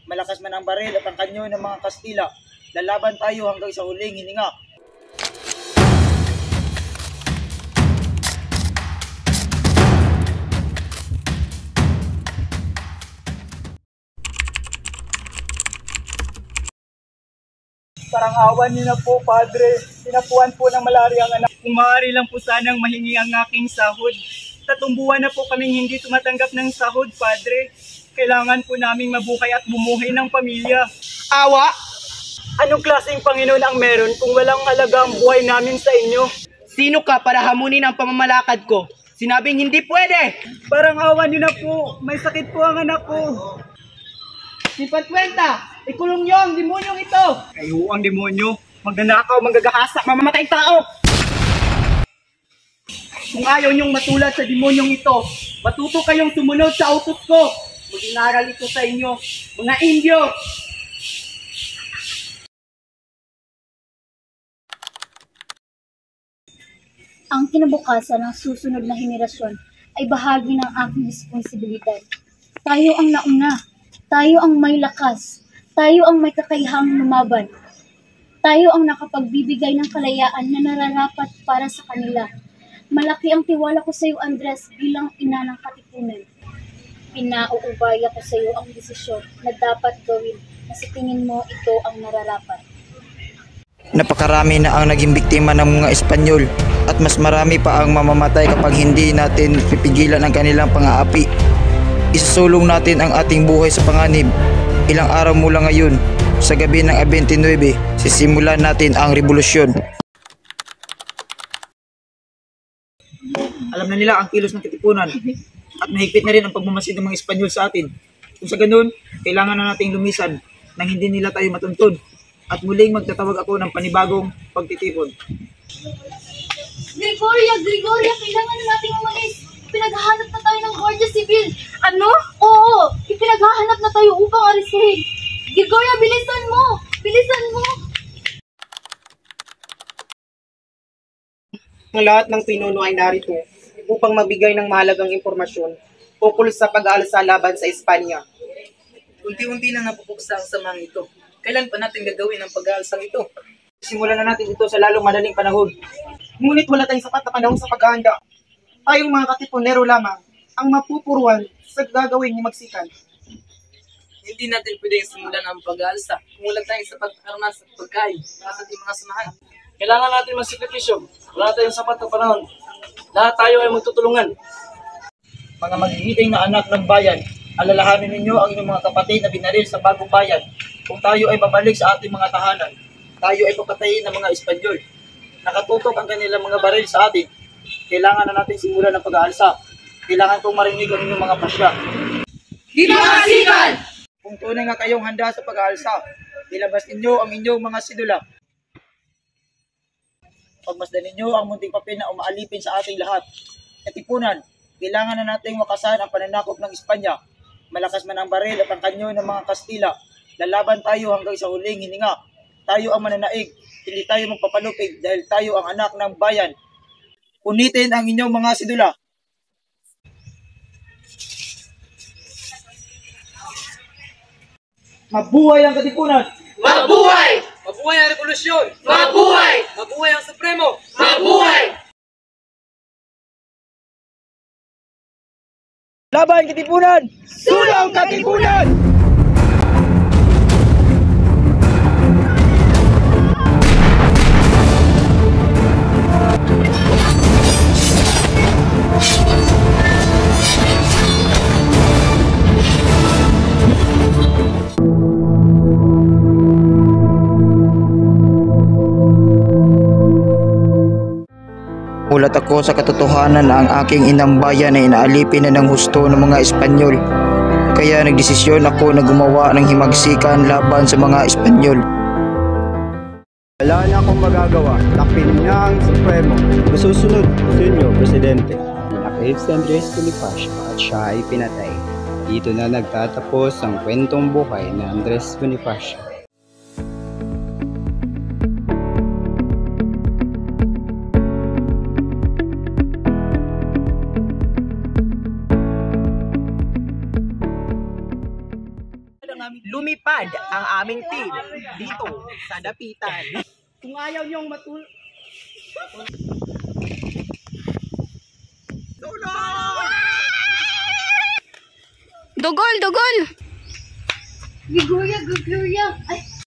Malakas man ang baril at ang kanyo ng mga Kastila, lalaban tayo hanggang sa huling hininga. Parang awan niyo na po, Padre. Tinapuan po ng malaria ang anak. Kung maaari lang po sanang mahingi ang aking sahod. Tatlong buwan na po kaming hindi tumatanggap ng sahod, Padre. Kailangan po naming mabuhay at bumuhay ng pamilya. Awa? Anong klaseng Panginoon ang meron kung walang halaga ang buhay namin sa inyo? Sino ka para hamunin ang pamamalakad ko? Sinabing hindi pwede! Parang awan niyo na po. May sakit po ang anak ko. Si Patwenta! Ikulong niyo ang demonyong ito! Kayo ang demonyo. Magnanakaw, manggagahasa, mamamatay tao! Kung ayaw niyong matulad sa demonyong ito, matuto kayong sumunod sa utos ko. Mag-inaral ito sa inyo, mga Indio! Ang kinabukasan ng susunod na henerasyon ay bahagi ng aking responsibilidad. Tayo ang nauna. Tayo ang may lakas. Tayo ang may kakayahang lumaban. Tayo ang nakapagbibigay ng kalayaan na nararapat para sa kanila. Malaki ang tiwala ko sa iyo, Andres, bilang ina ng katipunan. Pinauubaya ko sa iyo ang desisyon na dapat gawin na sa tingin mo ito ang nararapat. Napakarami na ang naging biktima ng mga Espanyol at mas marami pa ang mamamatay kapag hindi natin pipigilan ang kanilang pang-aapi. Isasulong natin ang ating buhay sa panganib. Ilang araw mula ngayon, sa gabi ng 29, sisimulan natin ang revolusyon. Alam na nila ang kilos ng katipunan at mahigpit na rin ang pagmamasid ng mga Espanyol sa atin. Kung sa ganun, kailangan na nating lumisan nang hindi nila tayo matuntun at muling magtatawag ako ng panibagong pagtitipon. Gregoria, kailangan na nating umalis. Pinaghahanap na tayo ng Guardia Civil. Ano? Oo, ipinaghahanap na tayo upang aristuhin. Gregoria, bilisan mo! Bilisan mo! Ang lahat ng pinuno ay narito upang magbigay ng mahalagang impormasyon tungkol sa pag-aalsa laban sa Espanya. Unti-unti na napupuksa ang samang ito. Kailan pa natin gagawin ang pag-aalsang ito? Simulan na natin ito sa lalong madaling panahon. Ngunit wala tayong sapat na panahon sa paghahanda. Tayong mga katipunero lamang ang mapupuruan sa gagawin ni Magsikan. Hindi natin pwedeng simulan ang pag-aalsa kung wala tayong sapat na armas at pagkain para sa ating mga samahan. Kailangan natin magsakripisyo. Wala tayong sapat na panahon. Lahat tayo ay magtutulungan. Mga magigiting na anak ng bayan, alalahanin ninyo ang inyong mga kapatid na binaril sa bagong bayan. Kung tayo ay babalik sa ating mga tahanan, tayo ay papatayin ng mga Espanyol. Nakatutok ang kanilang mga baril sa atin. Kailangan na natin simulan ng pag-aalsa. Kailangan kong marinig ang inyong mga pasya. Dito Magsikan! Kung tunay nga kayong handa sa pag-aalsa, ilabas ninyo ang inyong mga sidula. Pagmasdan ninyo ang munting papel na umaalipin sa ating lahat. Katipunan, kailangan na nating wakasan ang pananakop ng Espanya. Malakas man ang baril at ang kanyo ng mga Kastila, lalaban tayo hanggang sa huling hininga. Tayo ang mananaig, hindi tayo magpapalupig dahil tayo ang anak ng bayan. Unitin ang inyong mga sidula. Mabuhay ang katipunan! Mabuhay! Mabuhay ang revolusyon! Mabuhay! Mabuhay ang Supremo! Mabuhay! Laban katipunan! Sulong Katipunan! Mulat ako sa katotohanan na ang aking inang bayan ay inaalipin na ng husto ng mga Espanyol. Kaya nagdesisyon ako na gumawa ng himagsikan laban sa mga Espanyol. Wala na akong magagawa. Takpin niya ang Supremo. Masusunod, Senyor Presidente. Pinakahip si Andres Bonifacio at siya ay pinatay. Dito na nagtatapos ang kwentong buhay ni Andres Bonifacio. lumipad ang aming team dito sa dapitan. Kung ayaw niyong matul... Dugol, dugol! Gloria, Gloria! Ay,